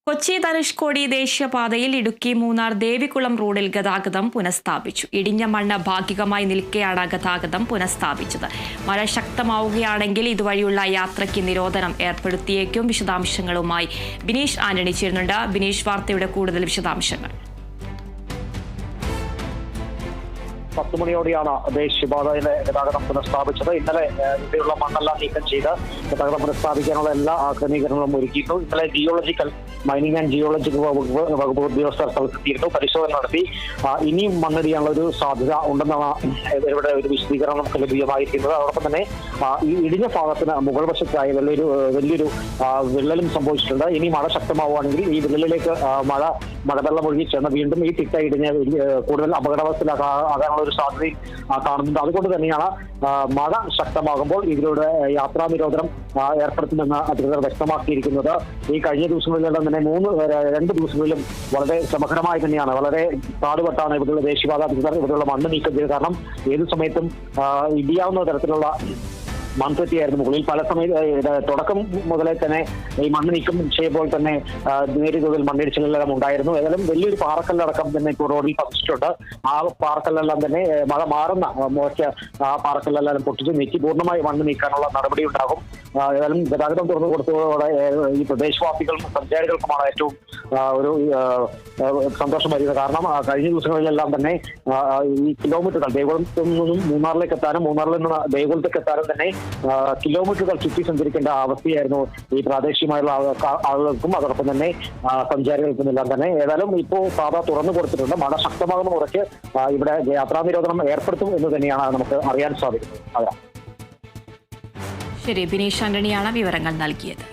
കൊച്ചി ധനുഷ്കോടി ദേശീയപാതയിൽ ഇടുക്കി മൂന്നാർ ദേവികുളം റോഡിൽ ഗതാഗതം പുനഃസ്ഥാപിച്ചു. ഇടിഞ്ഞ മണ്ണ് ഭാഗികമായി നിൽക്കെയാണ് ഗതാഗതം പുനഃസ്ഥാപിച്ചത്. മഴ ശക്തമാവുകയാണെങ്കിൽ ഇതുവഴിയുള്ള യാത്രയ്ക്ക് നിരോധനം ഏർപ്പെടുത്തിയേക്കും. വിശദാംശങ്ങളുമായി ബിനീഷ് ആന്റണി ചേരുന്നുണ്ട്. ബിനീഷ്, വാർത്തയുടെ കൂടുതൽ വിശദാംശങ്ങൾ. 10 മണിയോടെയാണ് ദേശീയപാതയിലെ ഗതാഗതം പുനഃസ്ഥാപിച്ചത്. ഇന്നലെ ഇവിടെയുള്ള മണ്ണെല്ലാം നീക്കം ചെയ്ത് ഗതാഗതം പുനഃസ്ഥാപിക്കാനുള്ള എല്ലാ ക്രമീകരണങ്ങളും ഒരുക്കിയിട്ടു. ഇന്നലെ മൈനിങ് ആൻഡ് ജിയോളജിക്കൽ വകുപ്പ് ഉദ്യോഗസ്ഥർ സ്ഥലത്തെത്തിയിരുന്നു, പരിശോധന നടത്തി. ഇനിയും മണ്ണിടിയാനുള്ള ഒരു സാധ്യത ഉണ്ടെന്നാണ് ഇവരുടെ ഒരു വിശദീകരണം നമുക്ക് ലഭ്യമായിരിക്കുന്നത്. അതോടൊപ്പം തന്നെ ഈ ഇടിഞ്ഞ ഭാഗത്തിന് മുകൾ വശത്തായി വലിയൊരു വിള്ളലും സംഭവിച്ചിട്ടുണ്ട്. ഇനി മഴ ശക്തമാവുകയാണെങ്കിൽ ഈ വിള്ളലിലേക്ക് മഴവെള്ളം ഒഴുകി ചെന്ന് വീണ്ടും ഈ തിട്ട ഇടിഞ്ഞ് കൂടുതൽ അപകടാവസ്ഥയിലാകാനുള്ള ഒരു സാധ്യത കാണുന്നുണ്ട്. അതുകൊണ്ട് തന്നെയാണ് മഴ ശക്തമാകുമ്പോൾ ഇതിലൂടെ യാത്രാ നിരോധനം ഏർപ്പെടുത്തുമെന്ന് അധികൃതർ വ്യക്തമാക്കിയിരിക്കുന്നത്. ഈ കഴിഞ്ഞ ദിവസങ്ങളിലെല്ലാം തന്നെ 2 ദിവസങ്ങളിലും വളരെ ശ്രമകരമായി തന്നെയാണ്, വളരെ പാടുപെട്ടാണ് ഇവിടെയുള്ള ദേശീയപാത അധികൃതർ ഇവിടെയുള്ള മണ്ണ് നീക്കം ചെയ്തത്. കാരണം ഏത് സമയത്തും ഇടിയാവുന്ന തരത്തിലുള്ള മൺപറ്റിയായിരുന്നു മുകളിൽ. പല തുടക്കം മുതലേ തന്നെ ഈ മണ്ണ് നീക്കം ചെയ്യുമ്പോൾ തന്നെ നേരിയ തോതിൽ മണ്ണിടിച്ചിലെല്ലാം ഉണ്ടായിരുന്നു. ഏതായാലും വലിയൊരു പാറക്കല്ലടക്കം തന്നെ ഇപ്പോൾ റോഡിൽ പതിച്ചിട്ടുണ്ട്. ആ പാറക്കല്ലെല്ലാം തന്നെ മഴ മാറുന്ന ആ പാറക്കല്ലെല്ലാം പൊട്ടിച്ച് നീക്കി പൂർണ്ണമായി മണ്ണ് നീക്കാനുള്ള നടപടി ഉണ്ടാകും. ഏതായാലും ഗതാഗതം തുറന്നു കൊടുത്തതോടെ ഈ പ്രദേശവാസികൾക്കും സഞ്ചാരികൾക്കുമാണ് ഏറ്റവും ഒരു സന്തോഷം വരുന്നത്. കാരണം കഴിഞ്ഞ ദിവസങ്ങളിലെല്ലാം തന്നെ ഈ കിലോമീറ്ററുകൾ ദേവികുളത്തിൽ നിന്നും മൂന്നാറിലേക്ക് എത്താനും മൂന്നാറിൽ നിന്ന് ദേവികുളത്തേക്ക് എത്താനും തന്നെ കിലോമീറ്ററുകൾ ചുറ്റി സഞ്ചരിക്കേണ്ട അവസ്ഥയായിരുന്നു ഈ പ്രാദേശികമായുള്ള ആളുകൾക്കും അതോടൊപ്പം തന്നെ സഞ്ചാരികൾക്കും എല്ലാം തന്നെ. ഏതായാലും ഇപ്പോൾ പാത തുറന്നു കൊടുത്തിട്ടുണ്ട്. മഴ ശക്തമാകുന്ന മുറയ്ക്ക് ഇവിടെ യാത്രാ നിരോധനം ഏർപ്പെടുത്തും എന്ന് തന്നെയാണ് നമുക്ക് അറിയാൻ സാധിക്കുന്നത്. ശരി, ബിനീഷ് ആന്റണിയാണ് വിവരങ്ങൾ നൽകിയത്.